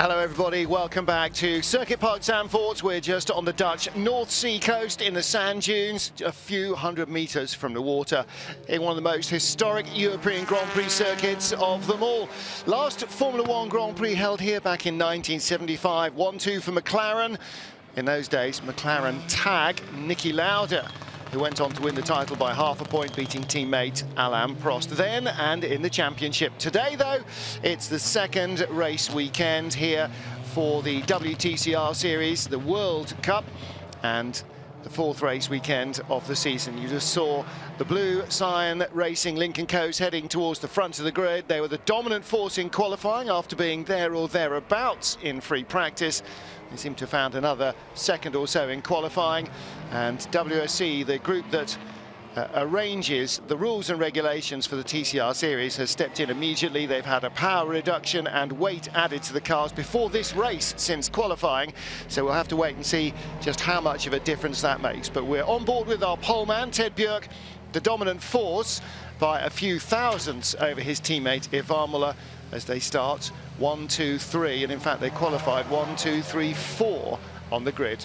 Hello everybody, welcome back to Circuit Park Zandvoort. We're just on the Dutch North Sea coast in the sand dunes, a few hundred meters from the water, in one of the most historic European Grand Prix circuits of them all. Last Formula One Grand Prix held here back in 1975, 1-2 for McLaren. In those days, McLaren tag Niki Lauda, who went on to win the title by half a point, beating teammate Alain Prost then and in the championship. Today, though, it's the second race weekend here for the WTCR series, the World Cup, and the fourth race weekend of the season. You just saw the blue Cyan Racing Lincoln Co's heading towards the front of the grid. They were the dominant force in qualifying after being there or thereabouts in free practice. They seem to have found another second or so in qualifying, and WSC, the group that arranges the rules and regulations for the TCR series, has stepped in immediately. They've had a power reduction and weight added to the cars before this race since qualifying, so we'll have to wait and see just how much of a difference that makes. But we're on board with our poleman, Ted Bjerg, the dominant force by a few thousandths over his teammate Ivan Muller, as they start 1, 2, 3, and in fact they qualified 1, 2, 3, 4 on the grid.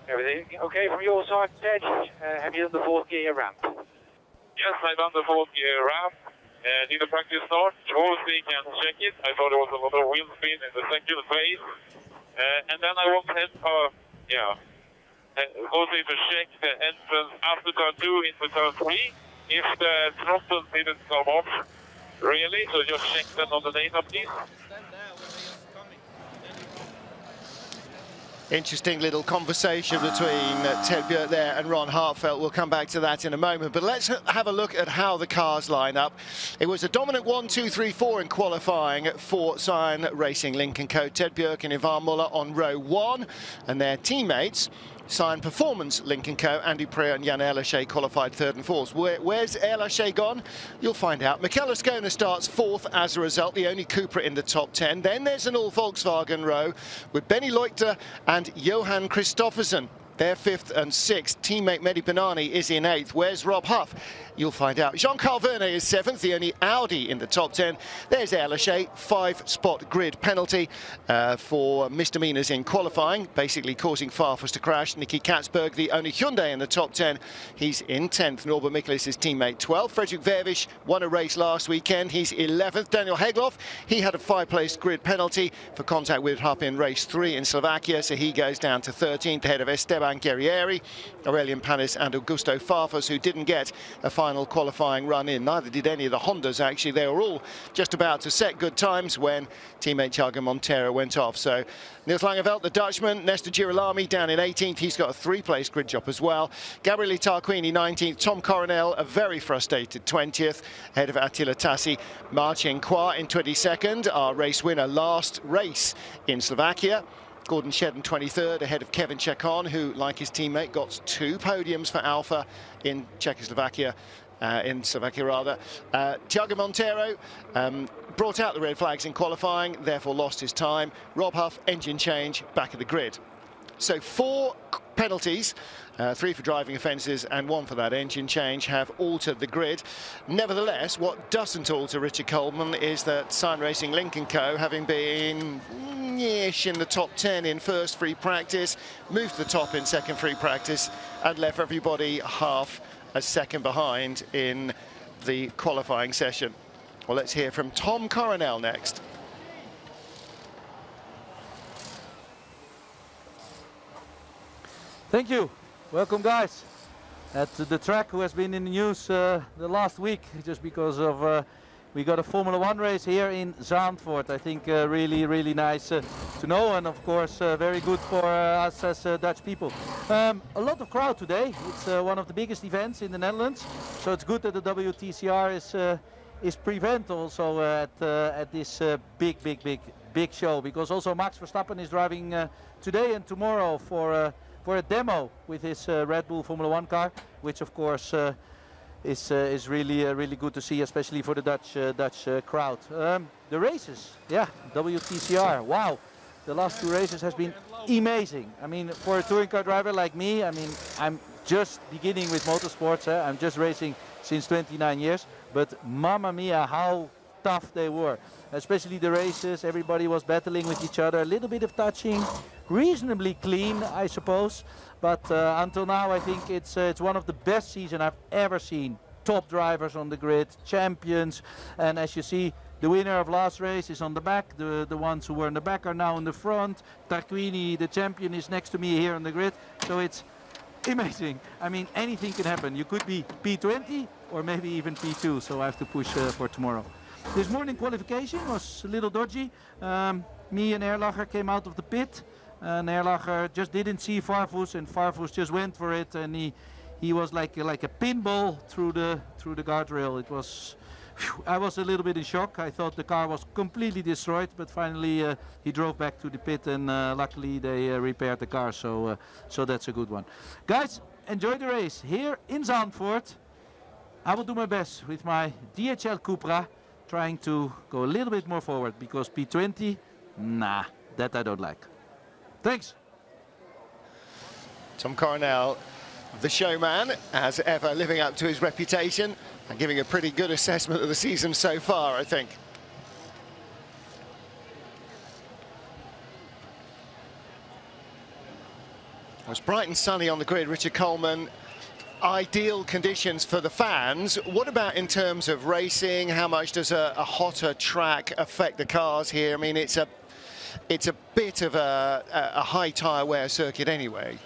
Everything okay from your side, Ted? Have you done the fourth gear ramp? Yes, I've done the fourth gear ramp. Did a practice start, Wolfie can check it. I thought there was a lot of wheel spin in the second phase. And then I went ahead, also to check the entrance after turn 2 into turn 3. If the throttle didn't come off, really, so just check that on the data, please. Interesting little conversation between Ted Bjerg there and Ron Hartfeld. We'll come back to that in a moment, but let's have a look at how the cars line up. It was a dominant 1, 2, 3, 4 in qualifying for Cyan Racing Lincoln Co. Ted Bjerg and Ivan Muller on row 1, and their teammates, Cyan Performance Lincoln Co. Andy Preyer and Jan Erlaché qualified 3rd and 4th. Where's Erlaché gone? You'll find out. Mikel Ascona starts 4th as a result, the only Cupra in the top 10. Then there's an all-Volkswagen row with Benny Leuchter and Johan Christoffersen. They're 5th and 6th. Teammate Mehdi Benani is in 8th. Where's Rob Huff? You'll find out. Jean-Carl Vernet is 7th, the only Audi in the top 10. There's Erlaché, 5-spot grid penalty for misdemeanors in qualifying, basically causing Farfus to crash. Nicky Katzberg, the only Hyundai in the top 10. He's in 10th. Norbert Michelis is teammate 12th. Fredrik Vervisch won a race last weekend. He's 11th. Daniel Hegloff, he had a 5-place grid penalty for contact with Hupp in race 3 in Slovakia, so he goes down to 13th, ahead of Esteban Guerrieri, Aurelian Panis and Augusto Farfus, who didn't get a final qualifying run in. Neither did any of the Hondas, actually. They were all just about to set good times when teammate Thiago Montero went off. So Niels Langeveld, the Dutchman, Nestor Girolami down in 18th. He's got a 3-place grid job as well. Gabriele Tarquini 19th. Tom Coronel, a very frustrated 20th, ahead of Attila Tassi. Marcin Kwa in 22nd, our race winner last race in Slovakia. Gordon Shedden 23rd, ahead of Kevin Chacon, who, like his teammate, got 2 podiums for Alfa in Czechoslovakia. Thiago Montero brought out the red flags in qualifying, therefore lost his time. Rob Huff, engine change, back of the grid. So 4 penalties, 3 for driving offences and 1 for that engine change, have altered the grid. Nevertheless, what doesn't alter Richard Coleman is that Cyan Racing Lincoln Co., having been ish in the top 10 in first free practice, moved to the top in second free practice and left everybody half a second behind in the qualifying session. Well, let's hear from Tom Coronel next. Thank you. Welcome, guys. At the track who has been in the news the last week, just because of we got a Formula One race here in Zandvoort. I think really nice to know, and of course very good for us as Dutch people. A lot of crowd today. It's one of the biggest events in the Netherlands, so it's good that the WTCR is present also at this big show, because also Max Verstappen is driving today and tomorrow for a demo with his Red Bull Formula One car, which of course is really good to see, especially for the Dutch crowd. The races, yeah, WTCR, wow. The last 2 races has been amazing. I mean, for a touring car driver like me, I mean, I'm just beginning with motorsports. I'm just racing since 29 years, but mamma mia, how tough they were. Especially the races, everybody was battling with each other, a little bit of touching, reasonably clean, I suppose. But until now, I think it's one of the best seasons I've ever seen. Top drivers on the grid, champions, and as you see, the winner of last race is on the back. The ones who were in the back are now in the front. Tarquini, the champion, is next to me here on the grid. So it's amazing. I mean, anything can happen. You could be P20 or maybe even P2, so I have to push for tomorrow. This morning qualification was a little dodgy. Me and Erlacher came out of the pit, and Erlacher just didn't see Farfus, and Farfus just went for it, and he was like a pinball through the guardrail. It was, I was a little bit in shock. I thought the car was completely destroyed, but finally he drove back to the pit, and luckily they repaired the car, so that's a good one. Guys, enjoy the race here in Zandvoort. I will do my best with my DHL Cupra, trying to go a little bit more forward, because P20, nah, that I don't like. Thanks. Tom Coronel, the showman, as ever, living up to his reputation and giving a pretty good assessment of the season so far, I think. It was bright and sunny on the grid, Richard Coleman. Ideal conditions for the fans. What about in terms of racing? How much does a hotter track affect the cars here? I mean, it's a bit of a high tyre wear circuit anyway.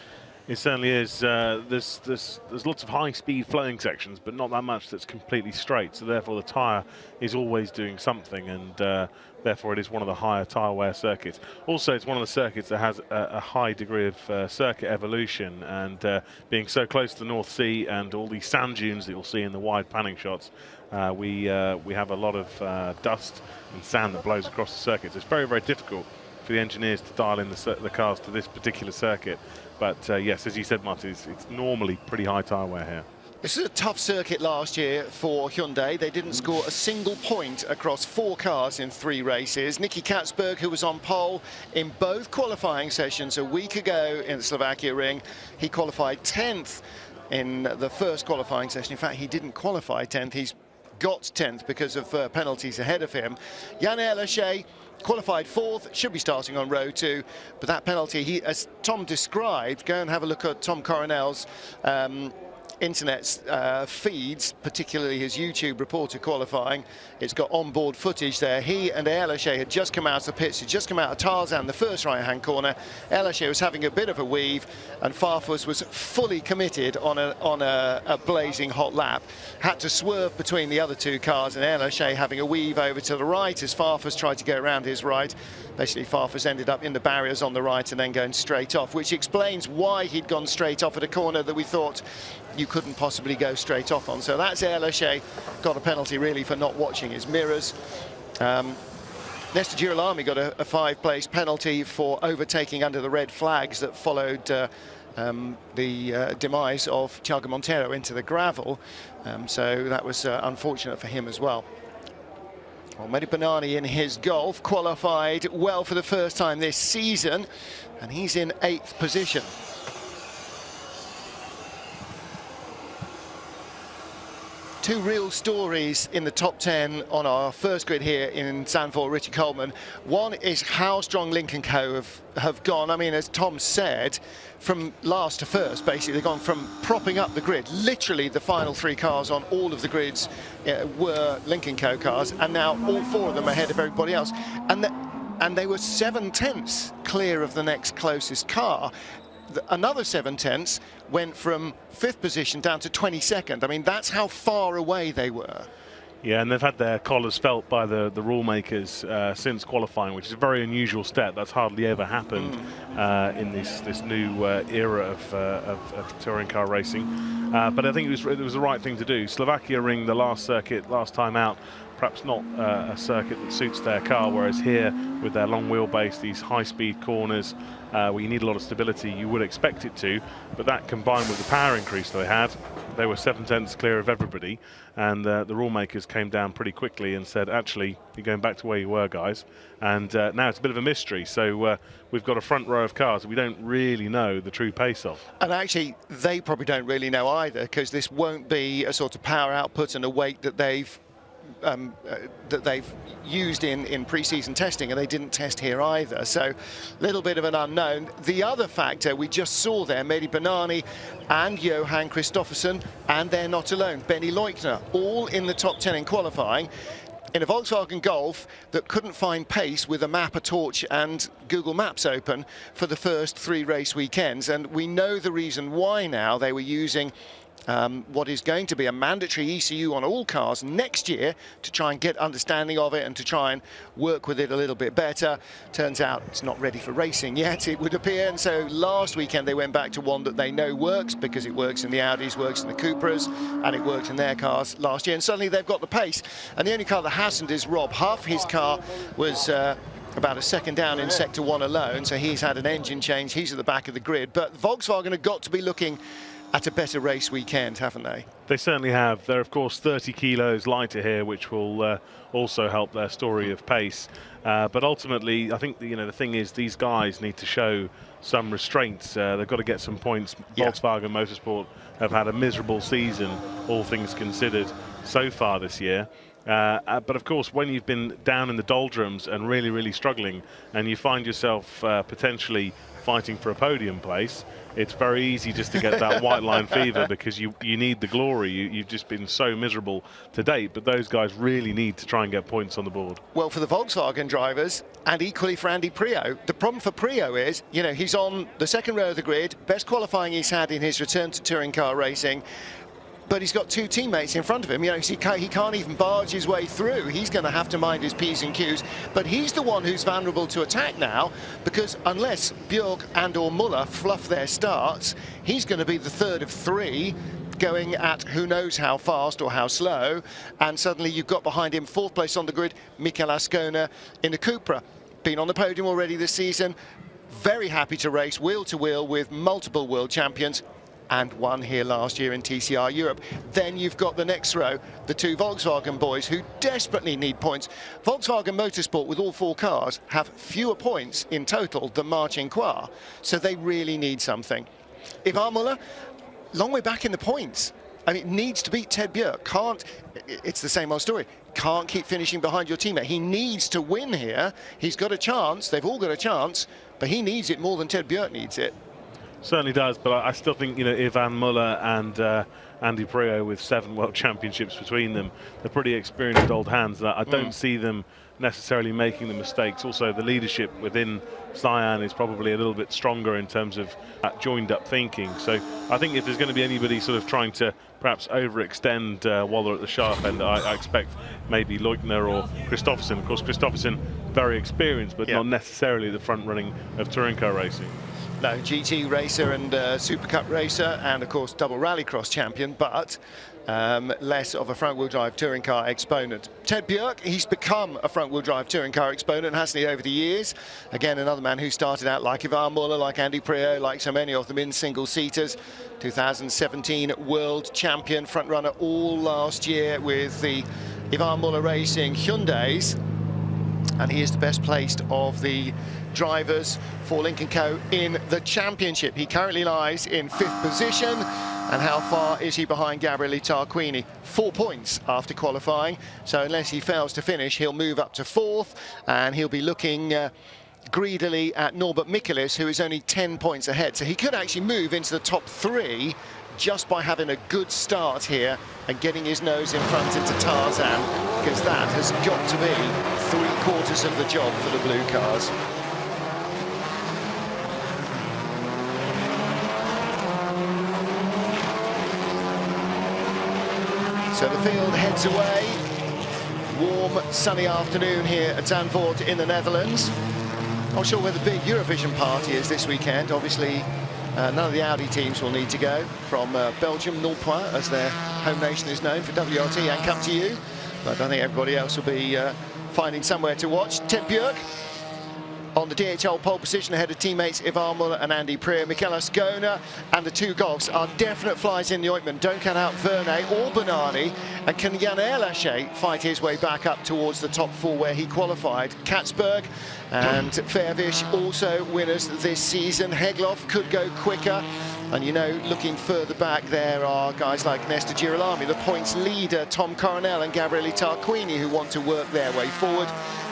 It certainly is. There's lots of high-speed flowing sections, but not that much that's completely straight. So therefore, the tyre is always doing something, and therefore it is one of the higher tyre wear circuits. Also, it's one of the circuits that has a high degree of circuit evolution, and being so close to the North Sea and all these sand dunes that you'll see in the wide panning shots, we have a lot of dust and sand that blows across the circuit. So it's very, very difficult for the engineers to dial in the cars to this particular circuit. But yes, as you said, Martin, it's normally pretty high tyre wear here. This is a tough circuit last year for Hyundai. They didn't score a single point across 4 cars in 3 races. Nicky Katzberg, who was on pole in both qualifying sessions a week ago in the Slovakia ring, he qualified 10th in the first qualifying session. In fact, he didn't qualify 10th. He's got 10th because of penalties ahead of him. Jan Erlacher qualified 4th, should be starting on row 2, but that penalty, as Tom described, go and have a look at Tom Coronel's internet feeds, particularly his YouTube reporter qualifying. It's got onboard footage there. He and Erlacher had just come out of the pits, had just come out of Tarzan, the first right-hand corner. Erlacher was having a bit of a weave, and Farfus was fully committed on a blazing hot lap. Had to swerve between the other 2 cars, and Erlacher having a weave over to the right as Farfus tried to go around his right. Basically, Farfus ended up in the barriers on the right and then going straight off, which explains why he'd gone straight off at a corner that we thought you couldn't possibly go straight off on. So that's Erlacher, got a penalty really for not watching his mirrors. Nestor Girolami got a 5-place penalty for overtaking under the red flags that followed the demise of Thiago Monteiro into the gravel. So that was unfortunate for him as well. Well, Mehdi Banani in his Golf qualified well for the first time this season, and he's in 8th position. Two real stories in the top 10 on our first grid here in Zandvoort, Richard Coleman. One is how strong Lincoln Co have gone. I mean, as Tom said, from last to first, basically, they've gone from propping up the grid. Literally, the final 3 cars on all of the grids were Lincoln Co cars, and now all 4 of them ahead of everybody else. And they were 7/10 clear of the next closest car. Another 7/10 went from 5th position down to 22nd. I mean, that's how far away they were. Yeah, and they've had their collars felt by the rule makers since qualifying, which is a very unusual step. That's hardly ever happened in this new era of touring car racing. But I think it was the right thing to do. Slovakia ring, the last circuit, last time out, perhaps not a circuit that suits their car, whereas here with their long wheelbase, these high-speed corners where you need a lot of stability, you would expect it to, but that combined with the power increase they had, they were 7/10 clear of everybody, and the rule makers came down pretty quickly and said, actually, you're going back to where you were, guys, and now it's a bit of a mystery. So we've got a front row of cars that we don't really know the true pace of. And actually, they probably don't really know either, because this won't be a sort of power output and a weight that they've used in pre-season testing, and they didn't test here either. So a little bit of an unknown. The other factor we just saw there, Mehdi Banani and Johan Kristoffersson, and they're not alone. Benny Leukner, all in the top 10 in qualifying, in a Volkswagen Golf that couldn't find pace with a map, a torch and Google Maps open for the first 3 race weekends. And we know the reason why now. They were using what is going to be a mandatory ECU on all cars next year to try and get understanding of it and to try and work with it a little bit better. Turns out it's not ready for racing yet, it would appear, and so last weekend they went back to one that they know works, because it works in the Audis, works in the Cupras, and it worked in their cars last year, and suddenly they've got the pace. And the only car that hasn't is Rob Huff. His car was about a second down in Sector 1 alone, so he's had an engine change, he's at the back of the grid. But Volkswagen have got to be looking at a better race weekend, haven't they? They certainly have. They're of course 30 kilos lighter here, which will also help their story of pace. But ultimately, I think the thing is, these guys need to show some restraints. They've got to get some points. Yeah. Volkswagen Motorsport have had a miserable season, all things considered, so far this year. But of course, when you've been down in the doldrums and really, really struggling, and you find yourself potentially fighting for a podium place, it's very easy just to get that white line fever, because you need the glory. You've just been so miserable to date, but those guys really need to try and get points on the board. Well, for the Volkswagen drivers, and equally for Andy Priaulx, the problem for Priaulx is, he's on the second row of the grid, best qualifying he's had in his return to touring car racing, but he's got 2 teammates in front of him. He can't even barge his way through. He's going to have to mind his P's and Q's. But he's the one who's vulnerable to attack now, because unless Björk and or Muller fluff their starts, he's going to be the third of 3 going at who knows how fast or how slow. And suddenly you've got behind him 4th place on the grid, Mikel Ascona in the Cupra. Been on the podium already this season. Very happy to race wheel to wheel with multiple world champions, and won here last year in TCR Europe. Then you've got the next row, the 2 Volkswagen boys who desperately need points. Volkswagen Motorsport, with all 4 cars, have fewer points in total than Martin Qua, so they really need something. Ivan Muller, long way back in the points. I mean, needs to beat Ted Björk. It's the same old story. Can't keep finishing behind your teammate. He needs to win here. He's got a chance, they've all got a chance, but he needs it more than Ted Björk needs it. Certainly does, but I still think, Ivan Muller and Andy Priaulx, with 7 world championships between them, they're pretty experienced old hands. I don't see them necessarily making the mistakes. Also, the leadership within Cyan is probably a little bit stronger in terms of joined up thinking. So I think if there's going to be anybody sort of trying to perhaps overextend while they're at the sharp end, I expect maybe Leukner or Kristoffersson. Of course, Kristoffersson, very experienced, but not necessarily the front running of touring car racing. No, GT racer and Super Cup racer, and of course double rallycross champion, but less of a front-wheel drive touring car exponent. Ted Björk, he's become a front-wheel drive touring car exponent, hasn't he, over the years? Again, another man who started out like Ivan Muller, like Andy Priaulx, like so many of them in single-seaters. 2017 world champion, front-runner all last year with the Ivan Muller Racing Hyundais. And he is the best placed of the drivers for Lynk & Co in the championship. He currently lies in 5th position. And how far is he behind Gabriele Tarquini? 4 points after qualifying. So unless he fails to finish, he'll move up to 4th, and he'll be looking greedily at Norbert Michelis, who is only 10 points ahead. So he could actually move into the top 3 just by having a good start here and getting his nose in front into Tarzan, because that has got to be 3/4 of the job for the blue cars. So the field heads away. Warm, sunny afternoon here at Zandvoort in the Netherlands. Not sure where the big Eurovision party is this weekend. Obviously, none of the Audi teams will need to go from Belgium, Norpoint, as their home nation is known, for WRT and Come To You. But I think everybody else will be finding somewhere to watch. Ted Björk on the DHL pole position ahead of teammates Ivar Muller and Andy Prieur. Michele Ascona and the two Golfs are definite flies in the ointment. Don't count out Vernet or Bonani. And can Jan Erlache fight his way back up towards the top four where he qualified? Katzberg and Fairvish also winners this season. Hegloff could go quicker. And you know, looking further back, there are guys like Nesta Girolami, the points leader, Tom Coronel and Gabriele Tarquini, who want to work their way forward.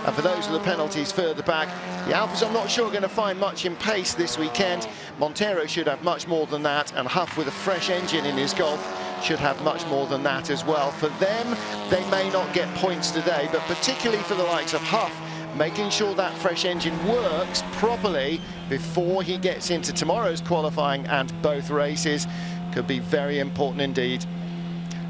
And for those of the penalties further back, the Alphas, I'm not sure, going to find much in pace this weekend. Montero should have much more than that, and Huff, with a fresh engine in his Golf, should have much more than that as well. For them, they may not get points today, but particularly for the likes of Huff, making sure that fresh engine works properly before he gets into tomorrow's qualifying and both races could be very important indeed.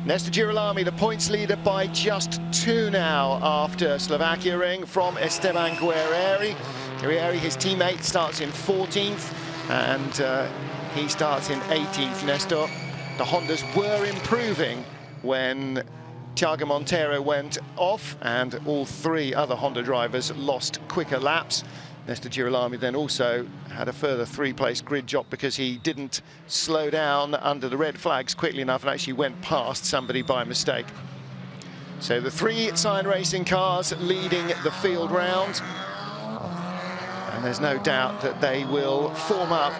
Nesta Girolami, the points leader by just 2 now after Slovakia ring from Esteban Guerrieri. Guerrieri, his teammate, starts in 14th and he starts in 18th. Nesta, the Hondas were improving when Thiago Monteiro went off and all 3 other Honda drivers lost quicker laps. Nesta Girolami then also had a further 3-place grid drop because he didn't slow down under the red flags quickly enough and actually went past somebody by mistake. So the 3 Sign Racing cars leading the field round, and there's no doubt that they will form up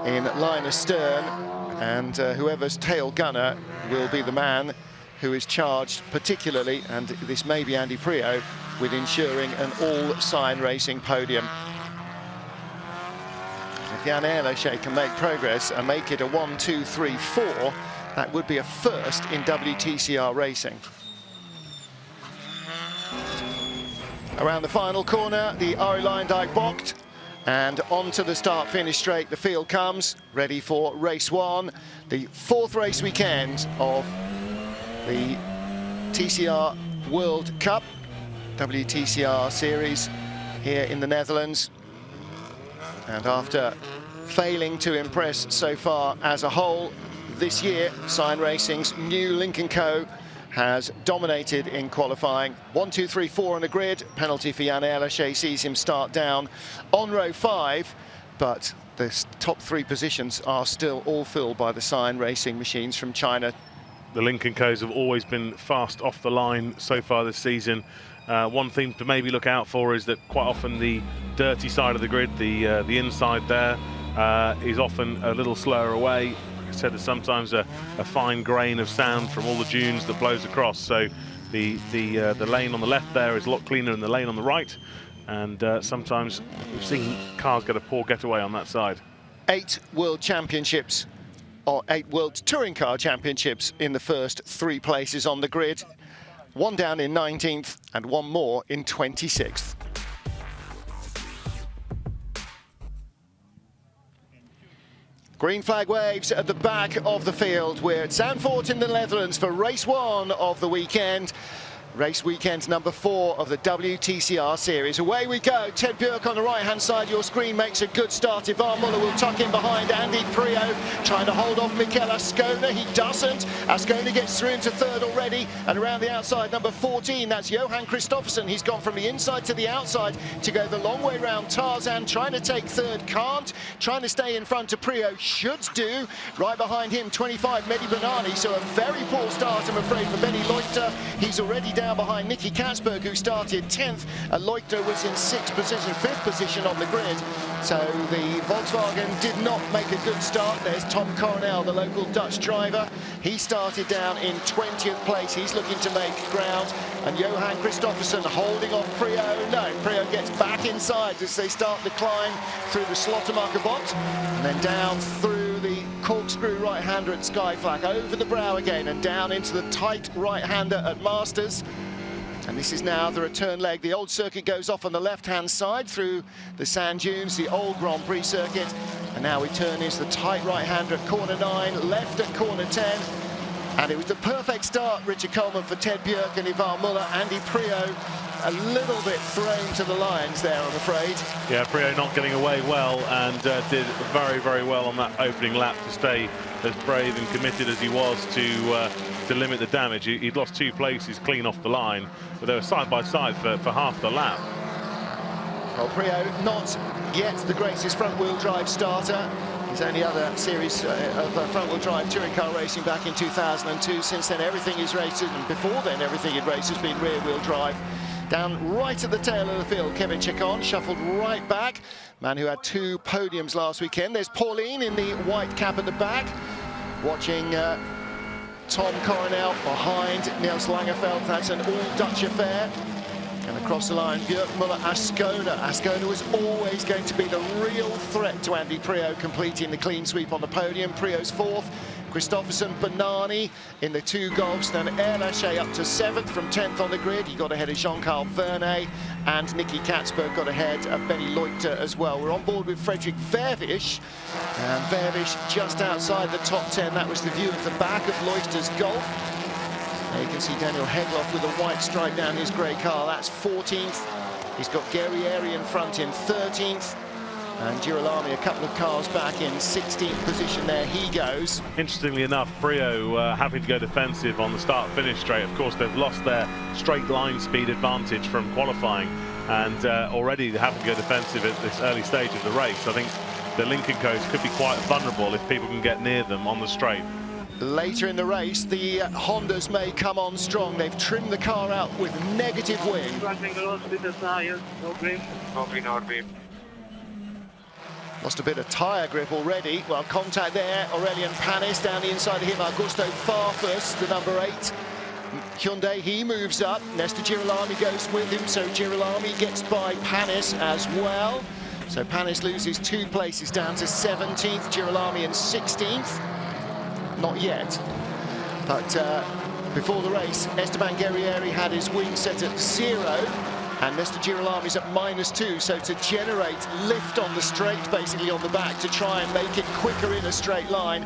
in line astern, and whoever's tail gunner will be the man who is charged particularly, and this may be Andy Prieur, with ensuring an all-Sign Racing podium. If Jan Erlache can make progress and make it a 1, 2, 3, 4, that would be a first in WTCR racing. Around the final corner, the Arie Luyendyk bocht, and onto the start-finish straight the field comes, ready for race 1, the 4th race weekend of the TCR World Cup, WTCR series here in the Netherlands. And after failing to impress so far as a whole this year, Sign Racing's new Lincoln Co has dominated in qualifying. 1, 2, 3, 4 on the grid. Penalty for Jan Erlache sees him start down on row 5, but the top 3 positions are still all filled by the Sign Racing machines from China. The Lincoln Co's have always been fast off the line so far this season. One thing to maybe look out for is that quite often the dirty side of the grid, the inside there, is often a little slower away. Like I said, there's sometimes a fine grain of sand from all the dunes that blows across. So the lane on the left there is a lot cleaner than the lane on the right. And sometimes we've seen cars get a poor getaway on that side. 8 World Championships, or 8 World Touring Car Championships in the first 3 places on the grid. 1 down in 19th and 1 more in 26th. Green flag waves at the back of the field. We're at Zandvoort in the Netherlands for race 1 of the weekend. Race weekend number 4 of the WTCR series. Away we go. Ted Björk on the right-hand side of your screen makes a good start. Ivar Muller will tuck in behind Andy Prieur, trying to hold off Michele Ascona. He doesn't. Ascona gets through into 3rd already, and around the outside, number 14, that's Johan Kristoffersen. He's gone from the inside to the outside to go the long way round. Tarzan trying to take 3rd, can't. Trying to stay in front of Prieur, should do. Right behind him, 25, Mehdi Bonani. So a very poor start, I'm afraid, for Benny Leuchter. He's already down behind Nicky Katzberg, who started 10th, and Leuchter was in 6th position, 5th position on the grid. So the Volkswagen did not make a good start. There's Tom Coronel, the local Dutch driver. He started down in 20th place. He's looking to make ground. And Johan Kristoffersen holding off Prieur. No, Prieur gets back inside as they start the climb through the Slottermarkerbond, and then down through the corkscrew right-hander at Skyflak, over the brow again, and down into the tight right-hander at Masters. And this is now the return leg. The old circuit goes off on the left-hand side through the sand dunes, the old Grand Prix circuit. And now we turn into the tight right-hander at corner 9, left at corner 10. And it was the perfect start, Richard Coleman, for Ted Bjerk and Ivan Muller. Andy Priaulx a little bit thrown to the lions there, I'm afraid. Yeah, Priaulx not getting away well, and did very, very well on that opening lap to stay as brave and committed as he was to limit the damage. He'd lost 2 places clean off the line, but they were side by side for half the lap. Well, Priaulx not yet the greatest front-wheel drive starter. His only other series of front-wheel drive touring car racing back in 2002. Since then, everything he's raced, and before then, everything he'd raced has been rear-wheel drive. Down right at the tail of the field, Kevin Chacon shuffled right back. Man who had 2 podiums last weekend. There's Pauline in the white cap at the back, watching Tom Coronel behind Niels Langeveld. That's an all-Dutch affair. And across the line, Bjerk, Muller, Ascona. Ascona was always going to be the real threat to Andy Priaulx, completing the clean sweep on the podium. Priaulx's 4th, Christopherson, Bernani in the 2 Golfs, then Erlaché up to 7th from 10th on the grid. He got ahead of Jean-Carl Vernet, and Nicky Katzberg got ahead of Benny Leukter as well. We're on board with Frederik Verwisch, and Verwisch just outside the top 10. That was the view of the back of Leukter's Golf. There you can see Daniel Hegloff with a white stripe down his grey car. That's 14th. He's got Guerrieri in front in 13th. And Girolami a couple of cars back in 16th position. There he goes. Interestingly enough, Priaulx having to go defensive on the start-finish straight. Of course, they've lost their straight line speed advantage from qualifying, and already they have to go defensive at this early stage of the race. I think the Lincoln Co's could be quite vulnerable if people can get near them on the straight. Later in the race, the Hondas may come on strong. They've trimmed the car out with negative wing. Lost a bit of tyre grip already. Well, contact there. Aurelien Panis down the inside of him. Augusto Farfus, the number 8. Hyundai, he moves up. Nestor Girolami goes with him, so Girolami gets by Panis as well. So Panis loses 2 places down to 17th. Girolami in 16th. Not yet, but before the race, Esteban Guerrieri had his wing set at 0, and Nestor Girolami's at -2, so to generate lift on the straight, basically on the back, to try and make it quicker in a straight line.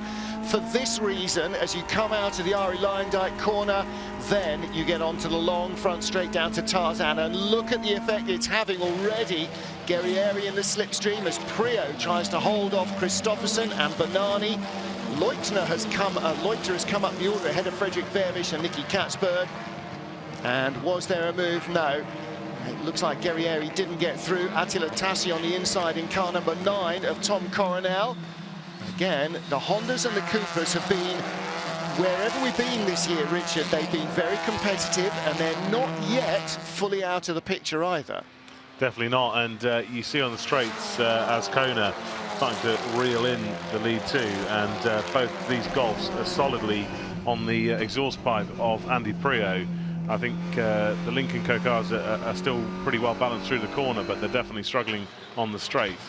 For this reason, as you come out of the Arie Luyendyk corner, then you get onto the long front straight down to Tarzan, and look at the effect it's having already. Guerrieri in the slipstream as Priaulx tries to hold off Christopherson and Bernani. Leukter has come up the order ahead of Frederik Verwisch and Nicky Katzberg. And was there a move? No. It looks like Guerrieri didn't get through. Attila Tassi on the inside in car number 9 of Tom Coronel. Again, the Hondas and the Cupras have been, wherever we've been this year, Richard, they've been very competitive, and they're not yet fully out of the picture either. Definitely not, and you see on the straights Ascona starting to reel in the lead too, and both these Golfs are solidly on the exhaust pipe of Andy Priaulx. I think the Lincoln Co cars are still pretty well balanced through the corner, but they're definitely struggling on the straight.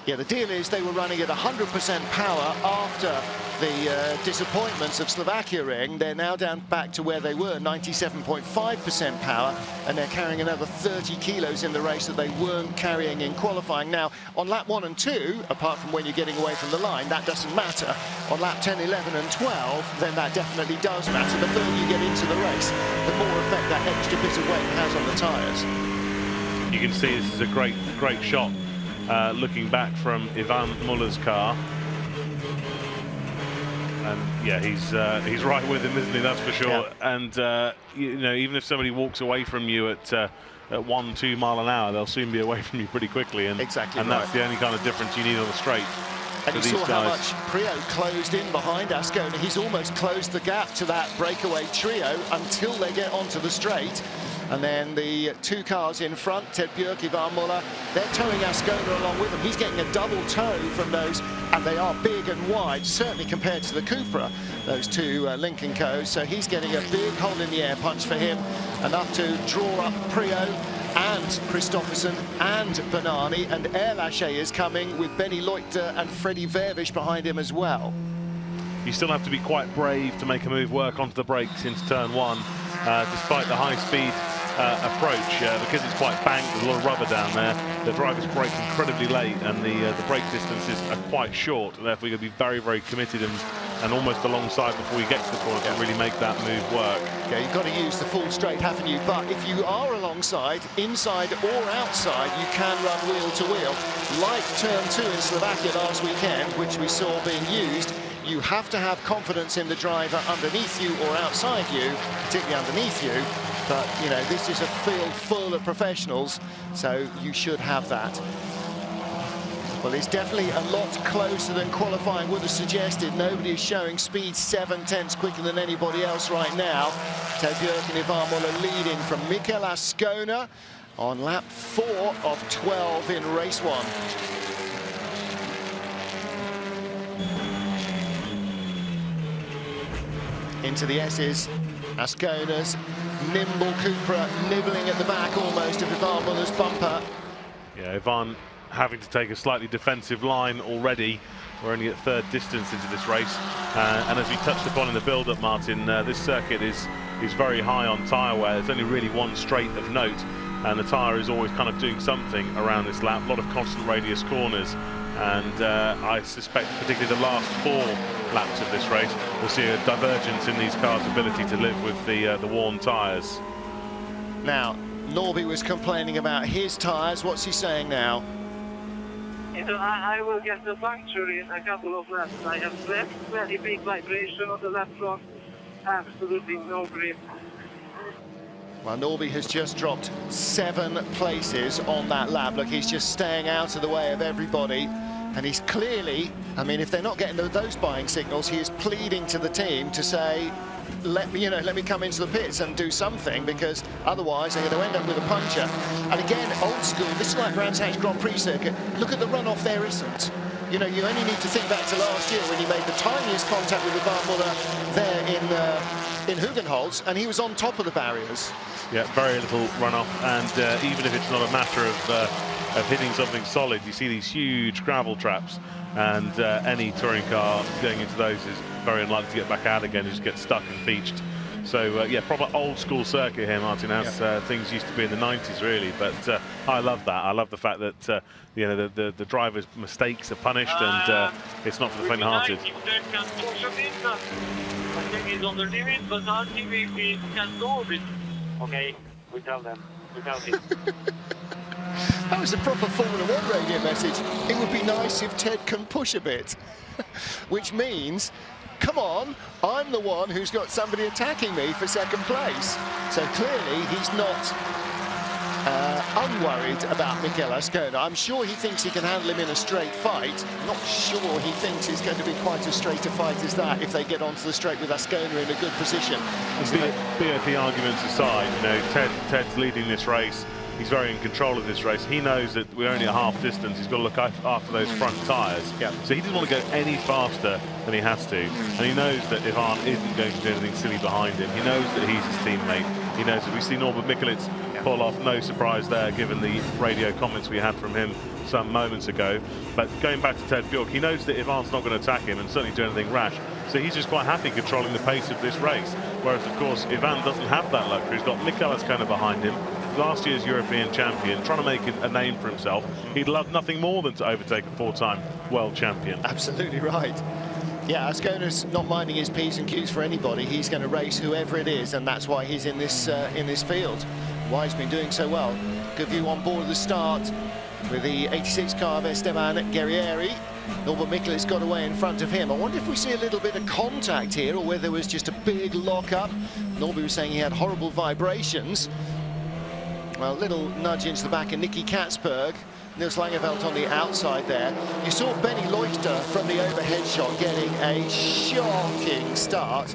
Yeah, the deal is they were running at 100% power after the disappointments of Slovakia Ring. They're now down back to where they were, 97.5% power, and they're carrying another 30 kilos in the race that they weren't carrying in qualifying. Now, on lap 1 and 2, apart from when you're getting away from the line, that doesn't matter. On lap 10, 11 and 12, then that definitely does matter. The further you get into the race, the more effect that extra bit of weight has on the tyres. You can see this is a great shot. Looking back from Ivan Muller's car, and yeah, he's right with him, isn't he? That's for sure. Yeah. And you know, even if somebody walks away from you at 1-2 mile an hour, they'll soon be away from you pretty quickly. And exactly, and that's the only kind of difference you need on the straight. And you saw how much Priaulx closed in behind Ascona. He's almost closed the gap to that breakaway trio until they get onto the straight. And then the 2 cars in front, Ted Bjerk, Ivan Muller, they're towing Ascona along with them. He's getting a double tow from those, and they are big and wide, certainly compared to the Cupra, those 2 Lincoln Co's. So he's getting a big hole in the air punch for him, enough to draw up Priaulx and Christopherson and Bernani, and Erlaché is coming with Benny Leukter and Frederik Verwisch behind him as well. You still have to be quite brave to make a move work onto the brakes into turn 1, despite the high-speed approach, because it's quite banked, there's a lot of rubber down there. The drivers brake incredibly late, and the brake distances are quite short, and therefore you've got to be very, very committed and and almost alongside before you get to the corner to really make that move work. Yeah, you've got to use the full straight, haven't you? But if you are alongside, inside or outside, you can run wheel to wheel. Like turn 2 in Slovakia last weekend, which we saw being used, you have to have confidence in the driver underneath you or outside you, particularly underneath you. But, you know, this is a field full of professionals, so you should have that. Well, it's definitely a lot closer than qualifying would have suggested. Nobody is showing speed 7/10 quicker than anybody else right now. Ted Björk and Ivan Muller leading from Mikel Ascona on lap 4 of 12 in race 1. Into the S's, Ascona's nimble Cupra nibbling at the back almost of Ivan Muller's bumper. Yeah, Ivan having to take a slightly defensive line already. We're only at third distance into this race, and as we touched upon in the build-up, Martin, this circuit is very high on tyre wear. There's only really one straight of note, and the tyre is always kind of doing something around this lap. A lot of constant radius corners, and I suspect particularly the last 4 laps of this race we'll see a divergence in these cars' ability to live with the worn tyres. Now, Norby was complaining about his tyres. What's he saying now? I will get the puncture in a couple of laps. I have very big vibration on the left front. Absolutely no grip. Well, Norby has just dropped 7 places on that lap. Look, he's just staying out of the way of everybody. And he's clearly, I mean, if they're not getting those buying signals, he is pleading to the team to say, let me come into the pits and do something, because otherwise they're going to end up with a puncture. And again, old school, this is like Brands Hatch Grand Prix circuit. Look at the runoff there isn't. You know, you only need to think back to last year when he made the tiniest contact with Ivan Muller there in Hugenholz, and he was on top of the barriers. Yeah, very little runoff, and even if it's not a matter of hitting something solid, you see these huge gravel traps, and any touring car going into those is very unlikely to get back out again, just get stuck and beached. So yeah, proper old school circuit here, Martin, as things used to be in the 90s really. But I love that. I love the fact that you know, the driver's mistakes are punished, and it's not for the faint-hearted. I think he's on the limit, but I'll see if he can go a bit. Okay, we tell them. We tell him. That was a proper Formula 1 radio message. It would be nice if Ted can push a bit. Which means, come on, I'm the one who's got somebody attacking me for second place. So clearly he's not unworried about Mikel Ascona. I'm sure he thinks he can handle him in a straight fight. Not sure he thinks it's going to be quite as straight a fight as that if they get onto the straight with Ascona in a good position. BOP arguments aside, you know, Ted's leading this race. He's very in control of this race. He knows that we're only a half distance. He's got to look after those front tyres. Yeah. So he doesn't want to go any faster than he has to. And he knows that Ivan isn't going to do anything silly behind him. He knows that he's his teammate. He knows that we see Norbert Mikulits pull off. No surprise there, given the radio comments we had from him some moments ago. But going back to Ted Björk, he knows that Ivan's not going to attack him and certainly do anything rash. So he's just quite happy controlling the pace of this race. Whereas, of course, Ivan doesn't have that luxury. He's got Mikel Ascona behind him, last year's European champion, trying to make a name for himself. He'd love nothing more than to overtake a 4-time world champion. Absolutely right. Yeah, Ascona's not minding his P's and Q's for anybody. He's going to race whoever it is, and that's why he's in this field. Why he's been doing so well. Good view on board at the start with the 86 car of Esteban Guerrieri. Norbert Mikulits got away in front of him. I wonder if we see a little bit of contact here, or whether there was just a big lock-up. Norbert was saying he had horrible vibrations. Well, a little nudge into the back of Nicky Katzberg. Niels Langeveld on the outside there. You saw Benny Leuchter from the overhead shot getting a shocking start.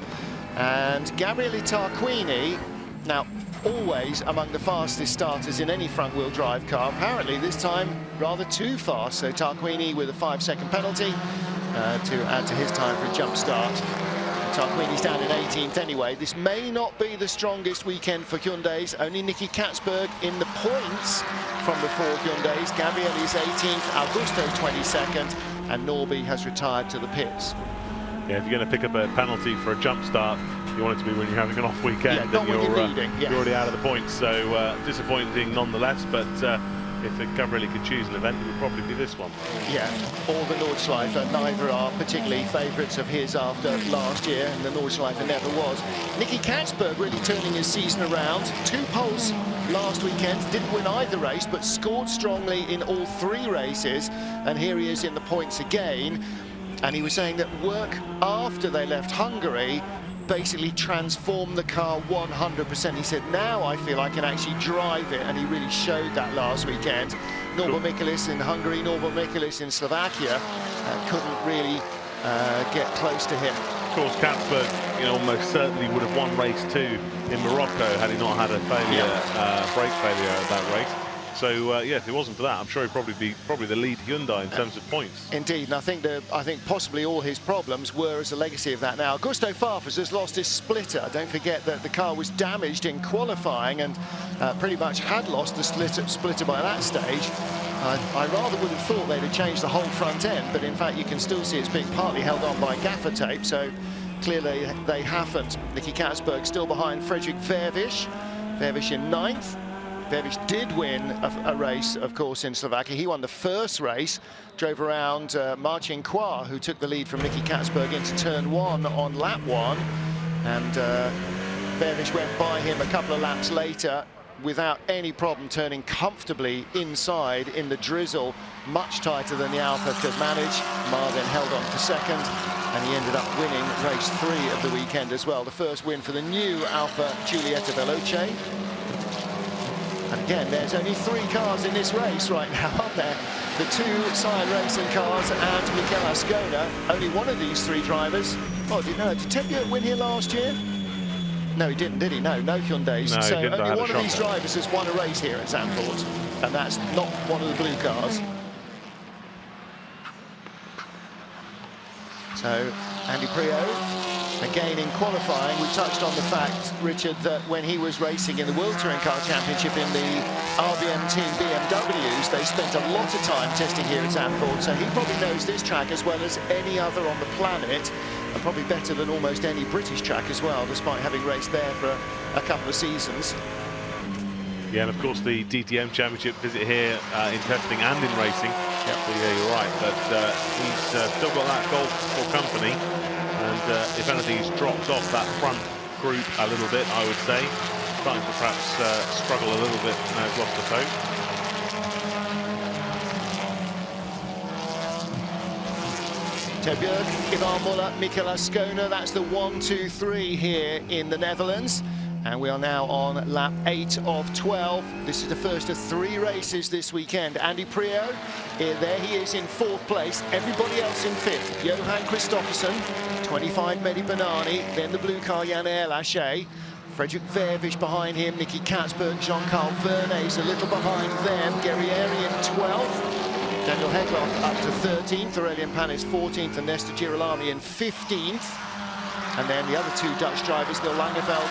And Gabriele Tarquini, now always among the fastest starters in any front-wheel drive car, apparently this time rather too fast. So Tarquini with a 5-second penalty to add to his time for a jump start. Tarquini's down in 18th anyway. This may not be the strongest weekend for Hyundais. Only Nicky Katzberg in the points from the 4 Hyundais. Gabriel is 18th, Augusto 22nd, and Norby has retired to the pits. Yeah, if you're going to pick up a penalty for a jump start, you want it to be when you're having an off weekend, yeah, and you're already out of the points. So disappointing nonetheless, but if it really could choose an event, it would probably be this one. Yeah, or the Nordschleife. Neither are particularly favourites of his after last year, and the Nordschleife never was. Nicky Katzberg really turning his season around. 2 poles last weekend, didn't win either race, but scored strongly in all 3 races. And here he is in the points again. And he was saying that work after they left Hungary basically transformed the car 100%. He said, now I feel I can actually drive it, and he really showed that last weekend. Norbert Mikulis in Hungary, Norbert Mikulis in Slovakia couldn't really get close to him. Of course, Katzberg, almost certainly would have won race 2 in Morocco had he not had a failure, brake failure at that race. So yeah, if it wasn't for that, I'm sure he'd probably be the lead Hyundai in terms of points. Indeed, and I think possibly all his problems were as a legacy of that. Now, Gusto Farfus has lost his splitter. Don't forget that the car was damaged in qualifying and pretty much had lost the splitter by that stage. I rather would have thought they'd have changed the whole front end, but in fact you can still see it's being partly held on by gaffer tape, so clearly they haven't. Nicky Katzberg still behind Fredrik Vervisch. Vervisch in 9th. Vervisch did win a race, of course, in Slovakia. He won the first race, drove around Marcin Kła, who took the lead from Nicky Katzberg into turn 1 on lap 1. And Vervisch went by him a couple of laps later without any problem, turning comfortably inside in the drizzle, much tighter than the Alfa could manage. Mar then held on for second, and he ended up winning race 3 of the weekend as well. The first win for the new Alfa Giulietta Veloce. And again, there's only 3 cars in this race right now, aren't there? The 2 Scion Racing cars and Mikel Ascona. Only one of these 3 drivers. Oh, did Ted Björk win here last year? No, he didn't, did he? No Hyundais. No, so only one of these drivers has won a race here at Zandvoort, and that's not one of the blue cars. So, Andy Priaulx, again in qualifying, we touched on the fact, Richard, that when he was racing in the World Touring Car Championship in the RBM Team BMWs, they spent a lot of time testing here at Zandvoort, so he probably knows this track as well as any other on the planet, and probably better than almost any British track as well, despite having raced there for a couple of seasons. Yeah, and of course the DTM Championship visit here in testing and in racing. Yep. So yeah, you're right, but he's still got that Golf for company, and if anything, he's dropped off that front group a little bit, I would say. Starting to perhaps struggle a little bit now he's lost the toe. Ted Björk, Ivan Muller, Mikel Ascona, that's the 1, 2, 3 here in the Netherlands. And we are now on lap 8 of 12. This is the first of 3 races this weekend. Andy Priaulx, there he is in 4th place. Everybody else in 5th. Johan Kristoffersen, 25 Mehdi Banani, then the blue car Jan Erlaché. Fredrik Vervisch behind him, Nicky Katzberg, Jean-Carl Vernet a little behind them. Guerrieri in 12th. Daniel Hegloff up to 13th. Aurelien Panis 14th, and Nestor Girolami in 15th. And then the other 2 Dutch drivers, Neil Langeveld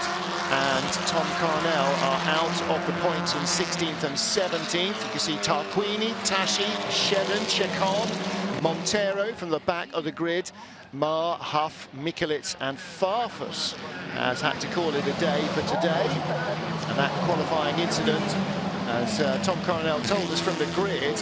and Tom Carnell, are out of the points in 16th and 17th. You can see Tarquini, Tashi, Shedden, Chacon, Montero from the back of the grid. Mar, Huff, Mikulic and Farfus has had to call it a day for today. And that qualifying incident, as Tom Coronel told us from the grid,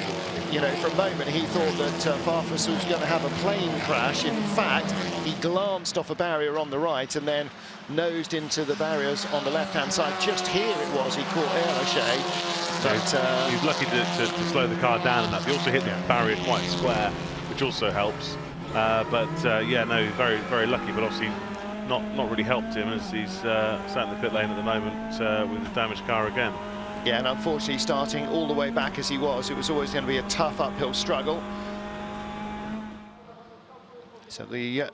for a moment he thought that Farfus was going to have a plane crash. In fact, he glanced off a barrier on the right and then nosed into the barriers on the left-hand side. Just here it was, he caught Erlaché. But he's lucky to slow the car down, and that he also hit the barrier quite square, which also helps. Yeah, no, very, very lucky, but obviously not really helped him, as he's sat in the pit lane at the moment with the damaged car again. Yeah, and unfortunately starting all the way back as he was, it was always going to be a tough uphill struggle. So the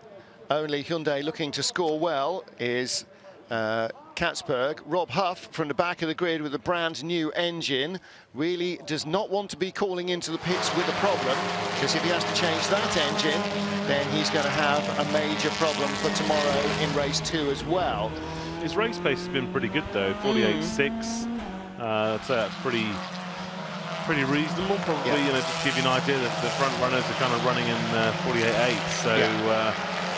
only Hyundai looking to score well is Katzberg. Rob Huff from the back of the grid with a brand new engine really does not want to be calling into the pits with a problem, because if he has to change that engine, then he's going to have a major problem for tomorrow in race 2 as well. His race pace has been pretty good though, 48.6. I'd say that's pretty reasonable. Probably, just to give you an idea that the front runners are kind of running in 48.8. So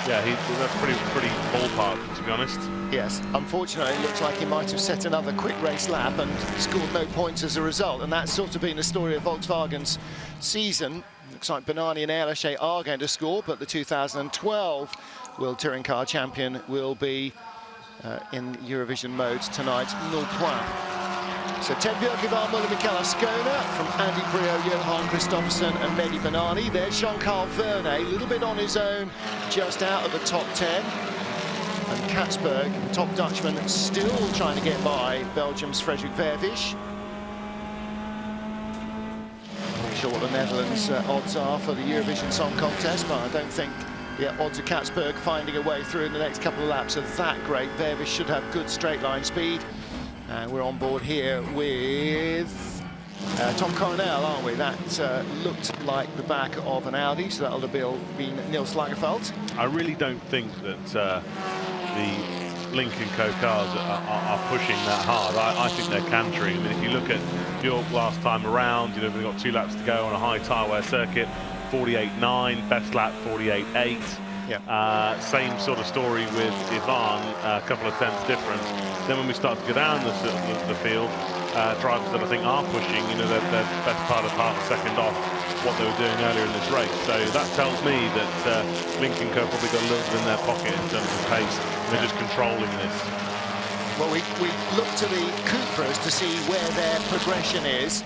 Yeah, that's pretty ballpark, to be honest. Yes, unfortunately, it looks like he might have set another quick race lap and scored no points as a result. And that's sort of been the story of Volkswagen's season. Looks like Benani and Air are going to score, but the 2012 World Touring Car Champion will be in Eurovision mode tonight, 0 point. So Ted Björk, Ivan Muller, Mikael Ascona, from Andy Priaulx, Johan Kristoffersson and Mehdi Benani. There's Jean-Carl Vernet, a little bit on his own, just out of the top 10. And Katzberg, the top Dutchman, still trying to get by Belgium's Frederik Verwisch. Not sure what the Netherlands' odds are for the Eurovision Song Contest, but I don't think the odds of Katzberg finding a way through in the next couple of laps are that great. Verwisch should have good straight line speed. And we're on board here with Tom Coronel, aren't we? That looked like the back of an Audi, so that'll have been Niels Lagerfeld. I really don't think that the Link & Co cars are pushing that hard. I think they're cantering. I mean, if you look at Björk last time around, you know, we've got 2 laps to go on a high tyre wear circuit, 48.9, best lap 48.8. Yeah. Same sort of story with Ivan, a couple of tenths difference. Then when we start to go down the field, drivers that I think are pushing, you know, they're best part of half a second off what they were doing earlier in this race. So that tells me that Link & Co probably got a little bit in their pocket in terms of pace. They're just controlling this. Well, we look to the Cupras to see where their progression is.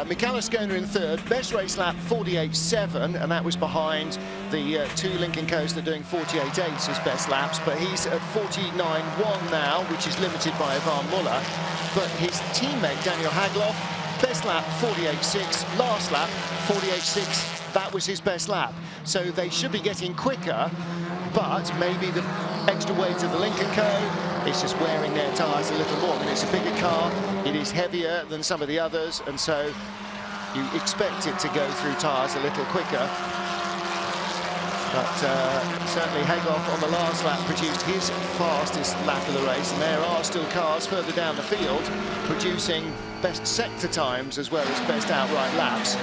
Mikael Ascona in third, best race lap 48.7, and that was behind the 2 Link & Co's that are doing 48.8s as best laps, but he's at 49.1 now, which is limited by Ivan Muller. But his teammate Daniel Hagloff, best lap 48.6, last lap 48.6, that was his best lap. So they should be getting quicker, but maybe the extra weight of the Link & Co is just wearing their tyres a little more. I mean, it's a bigger car, it is heavier than some of the others, and so you expect it to go through tyres a little quicker. But certainly Hagloff on the last lap produced his fastest lap of the race, and there are still cars further down the field producing best sector times as well as best outright laps,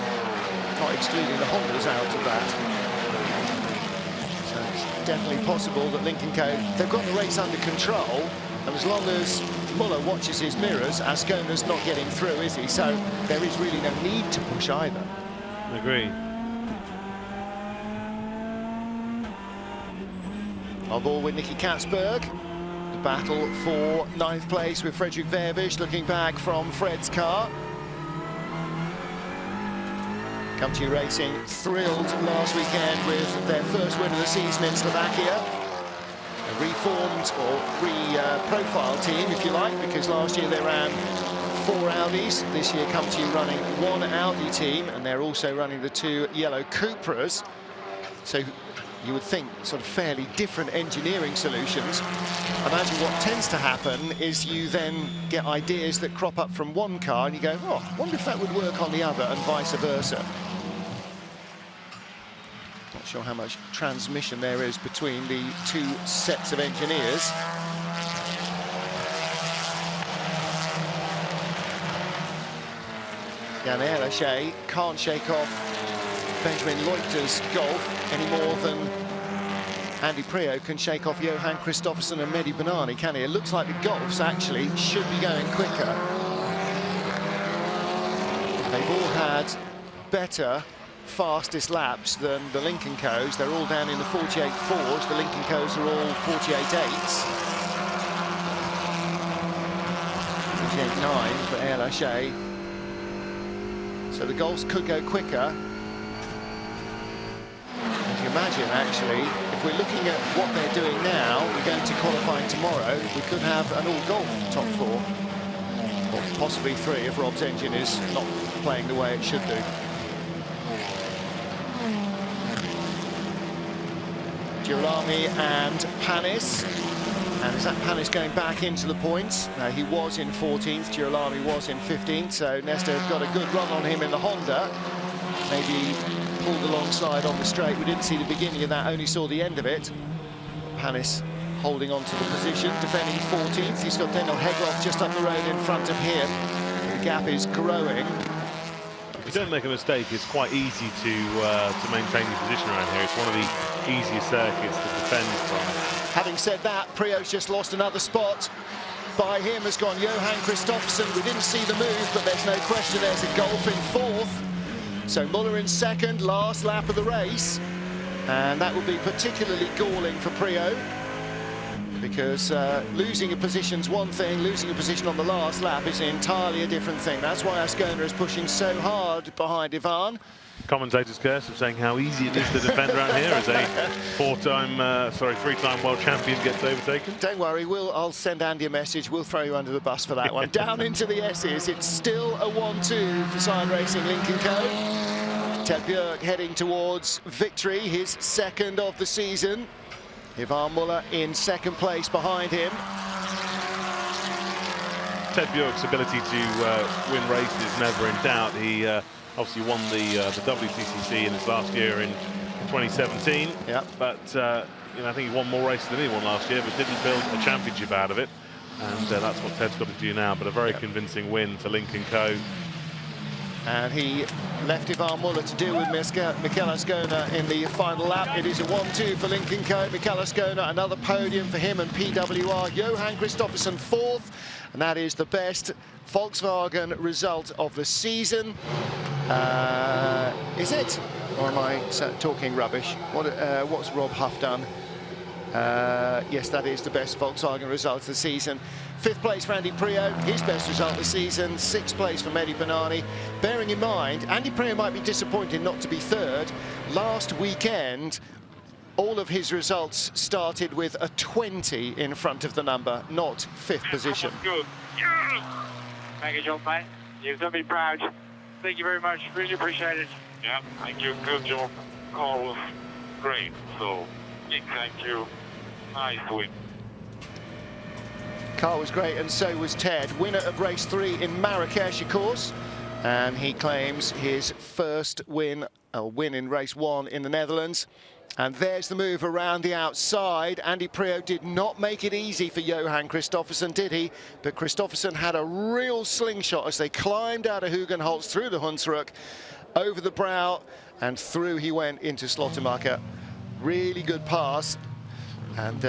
not excluding the Hondas out of that. Definitely possible that Link & Co, they've got the race under control, and as long as Muller watches his mirrors, Ascona's not getting through, is he? So there is really no need to push either. I agree. On board with Nicky Katzberg. The battle for 9th place with Frederik Verwisch, looking back from Fred's car. Come to You Racing thrilled last weekend with their first win of the season in Slovakia. A reformed or re-profiled team, if you like, because last year they ran 4 Audis. This year Come to You running 1 Audi team, and they're also running the 2 yellow Cupras. So you would think sort of fairly different engineering solutions. Imagine what tends to happen is you then get ideas that crop up from one car and you go, oh, I wonder if that would work on the other, and vice versa. Not sure how much transmission there is between the 2 sets of engineers. Jan Erlaché can't shake off Benjamin Leuchter's Golf any more than Andy Priaulx can shake off Johan Kristoffersson and Mehdi Benani, can he? It looks like the Golfs actually should be going quicker. They've all had better fastest laps than the Link & Co's. They're all down in the 48.4s. The Link & Co's are all 48.8s. 48.9 for Erlaché. So the Golfs could go quicker. If you imagine, actually, if we're looking at what they're doing now, we're going to qualifying tomorrow, we could have an all-Golf top 4. Or possibly 3 if Rob's engine is not playing the way it should do. Girolami and Panis. And is that Panis going back into the points? No, he was in 14th, Girolami was in 15th, so Nestor got a good run on him in the Honda. Maybe pulled alongside on the straight. We didn't see the beginning of that, only saw the end of it. Panis holding on to the position, defending 14th. He's got Daniel Hagloff just up the road in front of him. The gap is growing. If you don't make a mistake, it's quite easy to maintain your position around here. It's one of the easiest circuits to defend from. Having said that, Prio's just lost another spot. By him has gone Johan Kristoffersen. We didn't see the move, but there's no question there's a Gulf in fourth. So Muller in second, last lap of the race. And that will be particularly galling for Prio, because losing a position's one thing, losing a position on the last lap is entirely a different thing. That's why Ascona is pushing so hard behind Ivan. Commentators curse of saying how easy it is to defend around here as a three-time world champion gets overtaken. Don't worry, I'll send Andy a message. We'll throw you under the bus for that one. Down into the S's. It's still a 1-2 for Sign Racing Lincoln Co. Ted Björk heading towards victory, his second of the season. Ivan Muller in second place behind him. Ted Björk's ability to win races never in doubt. He obviously won the WTCC in his last year in 2017. Yeah. But you know, I think he won more races than anyone last year, but didn't build a championship out of it. And that's what Ted's got to do now. But a very convincing win for Lincoln Co. And he left Ivan Muller to deal with Mikel Ascona in the final lap. It is a 1-2 for Lincoln Co. Mikel Ascona, another podium for him and PWR. Johan Kristoffersen fourth, and that is the best Volkswagen result of the season. Is it? Or am I talking rubbish? What's Rob Huff done? Yes, that is the best Volkswagen result of the season. Fifth place for Andy Prio, his best result of the season. Sixth place for Mehdi Benani. Bearing in mind, Andy Prio might be disappointed not to be third. Last weekend, all of his results started with a 20 in front of the number, not fifth position. Good. Thank you, John, mate. You've done me proud. Thank you very much. Really appreciate it. Yeah, thank you. Good job. Car was great. So, big thank you. Nice win. Car was great, and so was Ted. Winner of race 3 in Marrakesh, of course. And he claims his first win in race 1 in the Netherlands. And there's the move around the outside. Andy Prio did not make it easy for Johan Kristoffersen, did he? But Kristoffersen had a real slingshot as they climbed out of Hugenholz through the Hunsrück, over the brow, and through he went into Slottermacher. Really good pass. And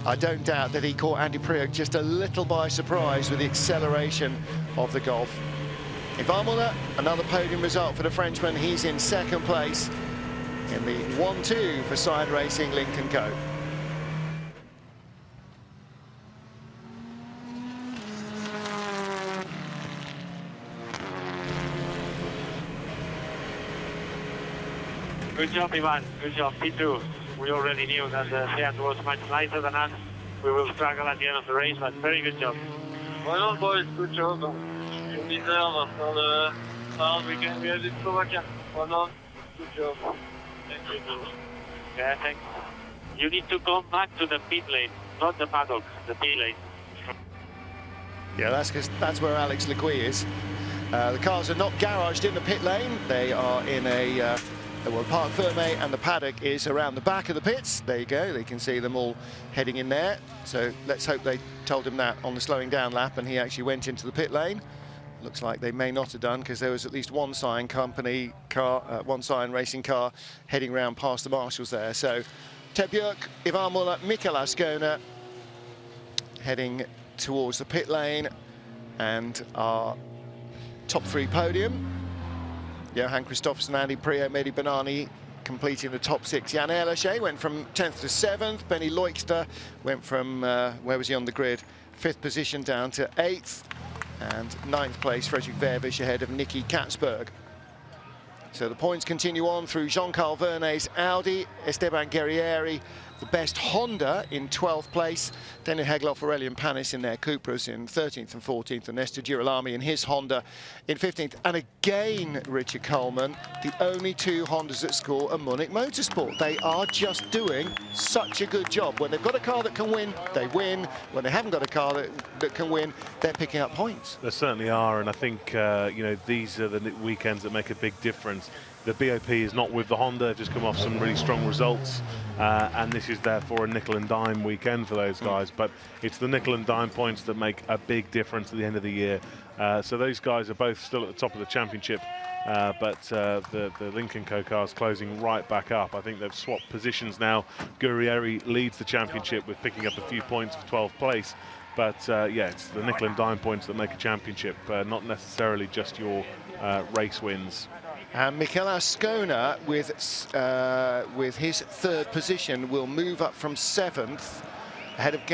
I don't doubt that he caught Andy Prio just a little by surprise with the acceleration of the Golf. Ivan Muller, another podium result for the Frenchman. He's in second place in the 1-2 for Sign Racing Lincoln Co. Good job, Ivan. Good job. P2. We already knew that the Fiat was much lighter than us. We will struggle at the end of the race, but very good job. Well done, boys. Good job. You deserve after the hard weekend we had in Slovakia. Well done. Good job. Thank you. Yeah, thanks. You need to come back to the pit lane, not the paddock, the pit lane. Yeah, that's where Alex Legui is. The cars are not garaged in the pit lane. They are in a well, Parc Fermé, and the paddock is around the back of the pits. There you go. They can see them all heading in there. So let's hope they told him that on the slowing down lap and he actually went into the pit lane. Looks like they may not have done, because there was at least one Sign company car, one Sign racing car heading round past the marshals there. So Ted Björk, Ivan Muller, Mikel Ascona heading towards the pit lane, and our top 3 podium. Johan Kristoffersen, Andy Prio, Mehdi Benani completing the top 6. Jan Ehrlichey went from 10th to 7th. Benny Leukster went from, where was he on the grid? 5th position down to 8th. And 9th place, Frederick Verbisch ahead of Nicky Katzberg. So the points continue on through Jean-Carl Vernet's Audi, Esteban Guerrieri, the best Honda in 12th place, Daniel Hegloff, Aurelian Panis in their Cupras in 13th and 14th, and Nestor Girolami in his Honda in 15th. And again, Richard Coleman, the only 2 Hondas that score are Munich Motorsport. They are just doing such a good job. When they've got a car that can win, they win. When they haven't got a car that can win, they're picking up points. There certainly are, and I think you know, these are the weekends that make a big difference. the BOP is not with the Honda. They've just come off some really strong results, and this is therefore a nickel and dime weekend for those guys. But it's the nickel and dime points that make a big difference at the end of the year. So those guys are both still at the top of the championship, but the Lincoln Co cars closing right back up. I think they've swapped positions now. Guerrieri leads the championship with picking up a few points for 12th place. But yeah, it's the nickel and dime points that make a championship, not necessarily just your race wins. And Mikel Ascona, with his third position, will move up from 7th, ahead of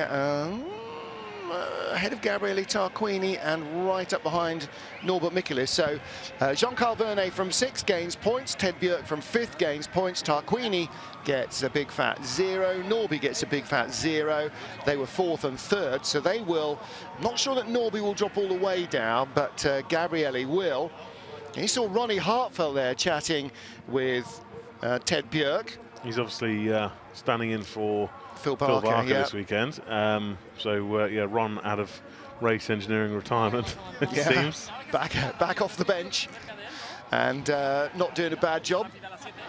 Gabriele Tarquini and right up behind Norbert Michelis. So Jean-Carl Vernet from 6th gains points, Ted Björk from 5th gains points, Tarquini gets a big fat 0, Norby gets a big fat 0. They were 4th and 3rd, so they will, not sure that Norby will drop all the way down, but Gabriele will. You saw Ronnie Hartfeld there chatting with Ted Björk. He's obviously standing in for Phil Barker yeah, this weekend. Yeah, Ron out of race engineering retirement, it seems. Back off the bench and not doing a bad job.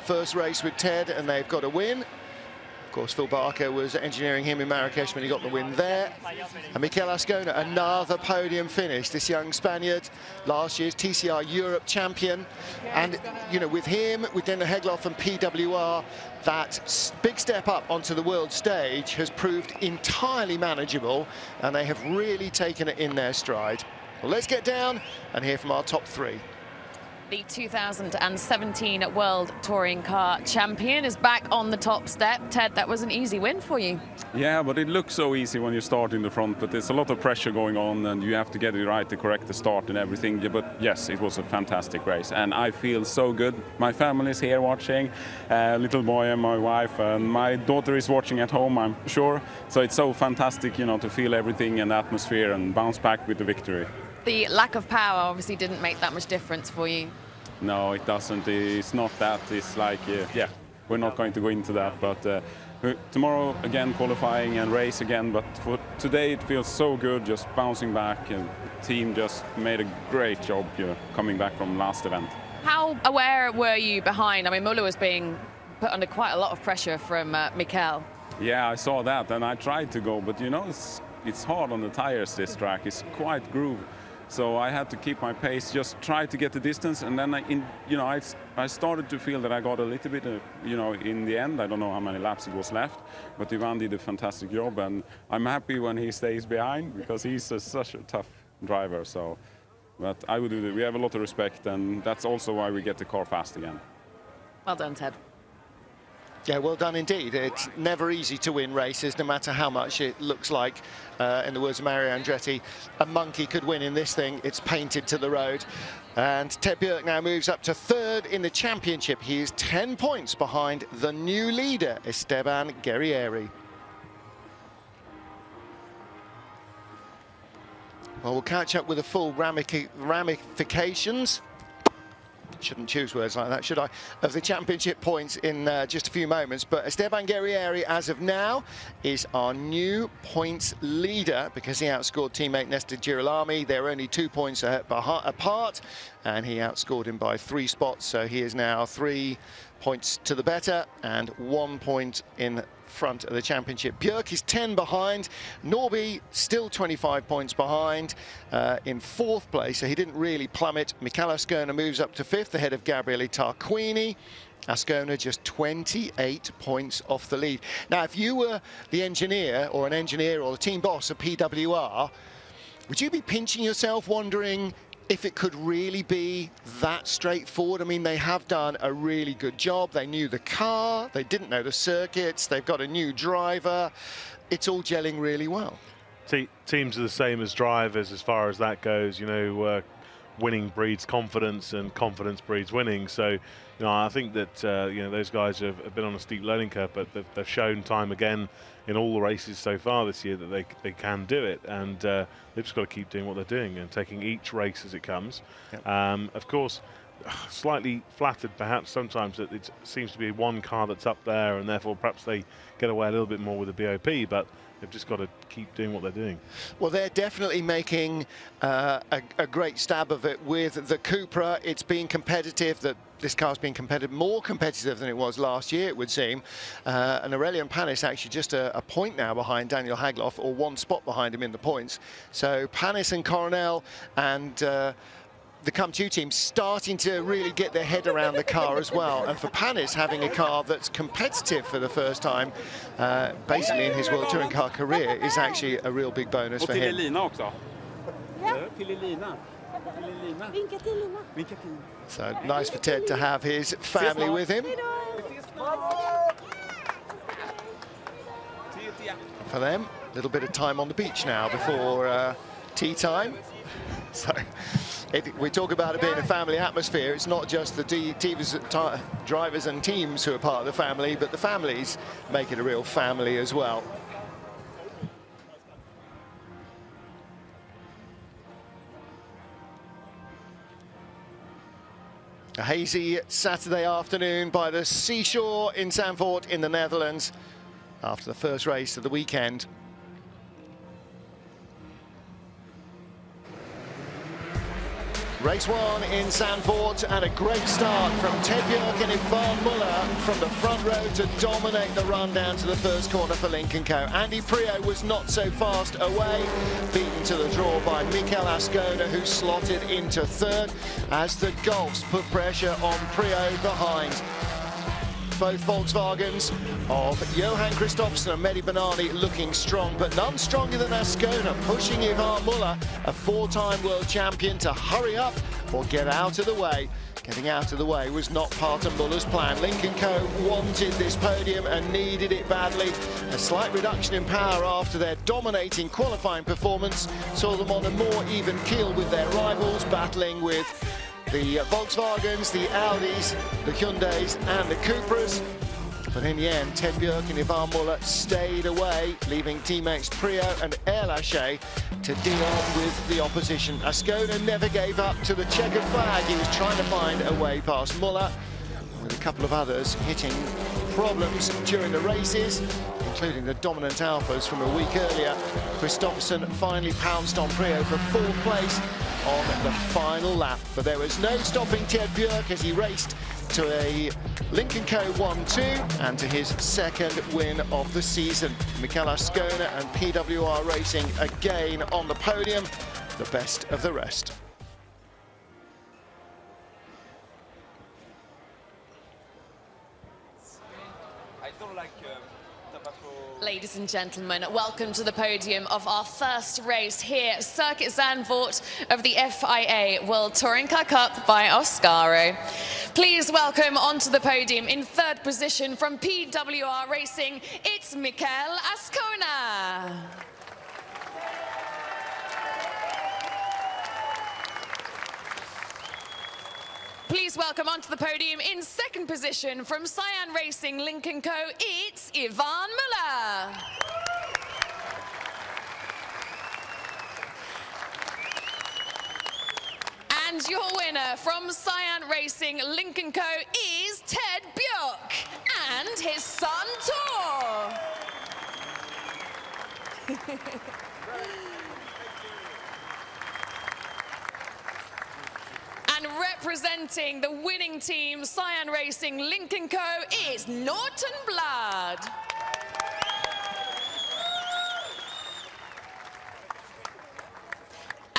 First race with Ted, and they've got a win. Of course, Phil Barker was engineering him in Marrakesh when he got the win there. And Mikel Ascona, another podium finish. This young Spaniard, last year's TCR Europe champion. And, you know, with him, with Denner Hegloff and PWR, that big step up onto the world stage has proved entirely manageable, and they have really taken it in their stride. Well, let's get down and hear from our top 3. The 2017 World Touring Car Champion is back on the top step. Ted, that was an easy win for you. Yeah, but it looks so easy when you start in the front, but there's a lot of pressure going on and you have to get it right to correct the start and everything. But yes, it was a fantastic race and I feel so good. My family is here watching, little boy and my wife, and my daughter is watching at home, I'm sure. So it's so fantastic, you know, to feel everything and the atmosphere and bounce back with the victory. The lack of power obviously didn't make that much difference for you. No, it doesn't. It's not that. It's like, yeah, we're not going to go into that. But tomorrow, again, qualifying and race again. But for today, it feels so good just bouncing back. And the team just made a great job, you know, coming back from last event. How aware were you behind? I mean, Muller was being put under quite a lot of pressure from Mikel. Yeah, I saw that, and I tried to go. But, you know, it's hard on the tires, this track. It's quite groovy. So I had to keep my pace, just try to get the distance, and then I started to feel that I got a little bit, in the end. I don't know how many laps it was left, but Ivan did a fantastic job, and I'm happy when he stays behind because he's such a tough driver. So, but I would do that. We have a lot of respect, and that's also why we get the car fast again. Well done, Ted. Yeah, well done indeed. It's never easy to win races, no matter how much it looks like, in the words of Mario Andretti, a monkey could win in this thing. It's painted to the road. And Ted Björk now moves up to 3rd in the championship. He is 10 points behind the new leader, Esteban Guerrieri. Well, we'll catch up with the full ramifications. Shouldn't choose words like that, should I? Of the championship points in just a few moments. But Esteban Guerrieri, as of now, is our new points leader because he outscored teammate Nestor Girolami. They're only 2 points apart, and he outscored him by 3 spots. So he is now 3 points to the better and 1 point in front of the championship. Björk is 10 behind. Norby still 25 points behind in 4th place, so he didn't really plummet. Mikel Ascona moves up to 5th ahead of Gabriele Tarquini. Ascona just 28 points off the lead. Now, if you were the engineer or an engineer or the team boss at PWR, would you be pinching yourself wondering if it could really be that straightforward? I mean, they have done a really good job. They knew the car, they didn't know the circuits, they've got a new driver. It's all gelling really well. Teams are the same as drivers as far as that goes. You know, winning breeds confidence and confidence breeds winning. So, you know, I think that, those guys have been on a steep learning curve, but they've shown time again in all the races so far this year that they can do it, and they've just got to keep doing what they're doing and taking each race as it comes. Yep. Of course, slightly flattered perhaps sometimes that it seems to be one car that's up there, and therefore perhaps they get away a little bit more with the BOP, but They've just got to keep doing what they're doing. Well, they're definitely making a great stab of it with the Cupra. It's been competitive. This car's been competitive, more competitive than it was last year, it would seem. And Aurelian Panis actually just a point now behind Daniel Hagloff, or one spot behind him in the points. So Panis and Coronel and the Come2 team starting to really get their head around the car as well. And for Panis, having a car that's competitive for the first time, basically in his World Touring Car career, is actually a real big bonus for him. So nice for Ted to have his family with him. For them, a little bit of time on the beach now before tea time. So we talk about it being a family atmosphere. It's not just the drivers and teams who are part of the family, but the families make it a real family as well. A hazy Saturday afternoon by the seashore in Zandvoort in the Netherlands after the first race of the weekend. Race 1 in Zandvoort, and a great start from Ted Björk and Ivan Muller from the front row to dominate the run down to the first corner for Lynk & Co. Andy Prio was not so fast away, beaten to the draw by Mikel Ascona, who slotted into third as the Golfs put pressure on Prio behind. Both Volkswagens of Johan Kristoffersson and Mehdi Banani looking strong, but none stronger than Ascona, pushing Ivan Muller, a four-time world champion, to hurry up or get out of the way. Getting out of the way was not part of Muller's plan. Lynk & Co wanted this podium and needed it badly. A slight reduction in power after their dominating qualifying performance saw them on a more even keel with their rivals, battling with the Volkswagens, the Audis, the Hyundais and the Cupras. But in the end, Ted Björk and Ivan Muller stayed away, leaving teammates Prio and Erlaché to deal with the opposition. Ascona never gave up to the checkered flag. He was trying to find a way past Muller, with a couple of others hitting problems during the races, including the dominant Alphas from a week earlier. Kristoffersson finally pounced on Prio for fourth place on the final lap, but there was no stopping Ted Björk as he raced to a Lynk & Co 1-2 and to his second win of the season. Mikel Ascona and PWR Racing again on the podium, the best of the rest. Ladies and gentlemen, welcome to the podium of our first race here, Circuit Zandvoort of the FIA World Touring Car Cup by Oscaro. Please welcome onto the podium in third position from PWR Racing, it's Mikel Ascona. Please welcome onto the podium in second position from Cyan Racing, Lynk & Co, it's Ivan Muller. And your winner from Cyan Racing, Lynk & Co is Ted Björk and his son Tor. And representing the winning team, Cyan Racing, Lynk & Co, is Norton Blood.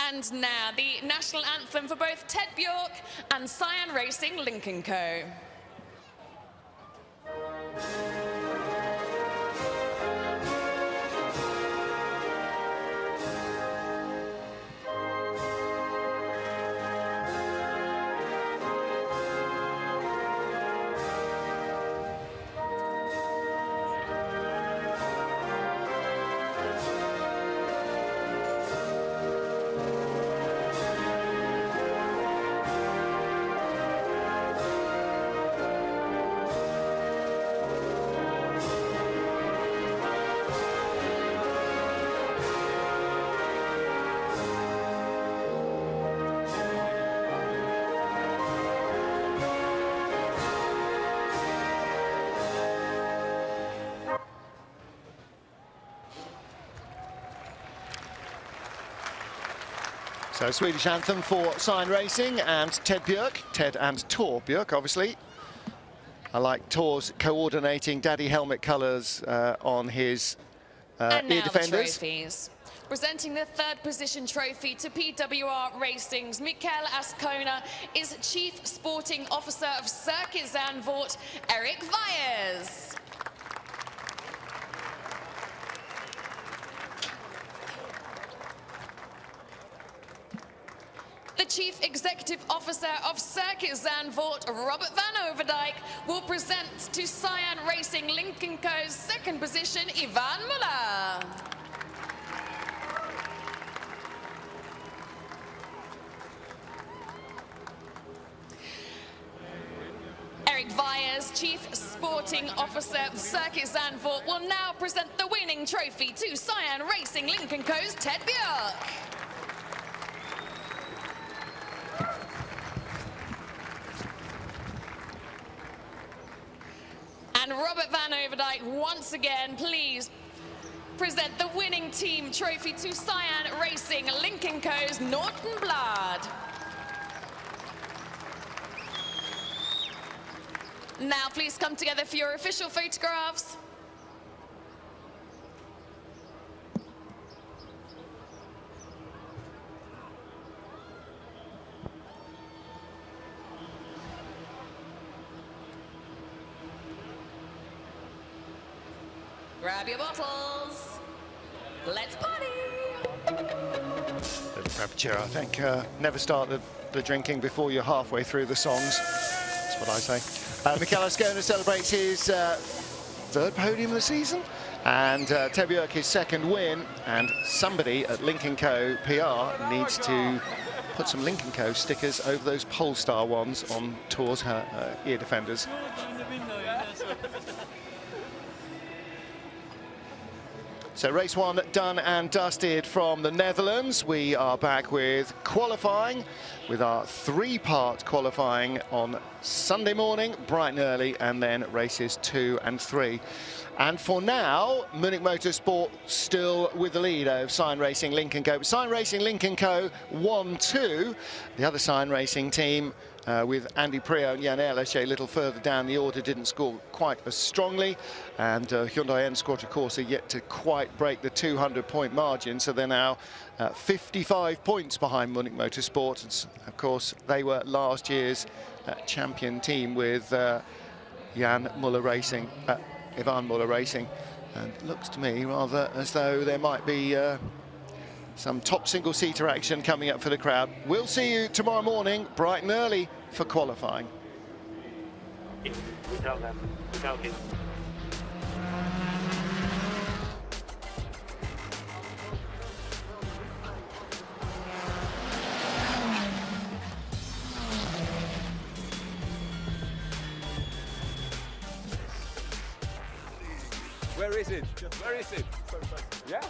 And now the national anthem for both Ted Björk and Cyan Racing, Lynk & Co. So Swedish anthem for Sign Racing and Ted Björk. Ted and Tor Björk, obviously. I like Tor's coordinating daddy helmet colours on his and ear now defenders. the trophies. Presenting the third position trophy to PWR Racing's Mikael Ascona is Chief Sporting Officer of Circuit Zandvoort, Erik Vyers. The Chief Executive Officer of Circuit Zandvoort, Robert van Overdijk, will present to Cyan Racing Lincoln Co.'s second position, Ivan Muller. Erik Vyers, Chief Sporting Officer of Circuit Zandvoort, will now present the winning trophy to Cyan Racing Lincoln Co.'s Ted Björk. And Robert van Overdijk, once again, please present the winning team trophy to Cyan Racing Lincoln Co.'s Norton Blad. Now please come together for your official photographs. Grab your bottles. Let's party. Little premature, I think. Never start the drinking before you're halfway through the songs. That's what I say. Mikael Ascona celebrates his third podium of the season, and Ted Björk his second win. And somebody at Lincoln Co. PR needs to put some Lincoln Co. stickers over those Polestar ones on Tor's ear defenders. So race one done and dusted from the Netherlands. We are back with qualifying, with our three-part qualifying on Sunday morning, bright and early, and then races 2 and 3. And for now, Munich Motorsport still with the lead of Cyan Racing Lincoln Co. Cyan Racing Lincoln Co. 1-2. The other Cyan Racing team with Andy Prio and Jan Elish a little further down the order didn't score quite as strongly, and Hyundai N-Sport of course are yet to quite break the 200-point margin, so they're now 55 points behind Munich Motorsport. And of course they were last year's champion team with Ivan Muller Racing, and it looks to me rather as though there might be some top single-seater action coming up for the crowd. We'll see you tomorrow morning, bright and early, for qualifying. Tell them. Tell him. Where is it? Where is it? Yeah?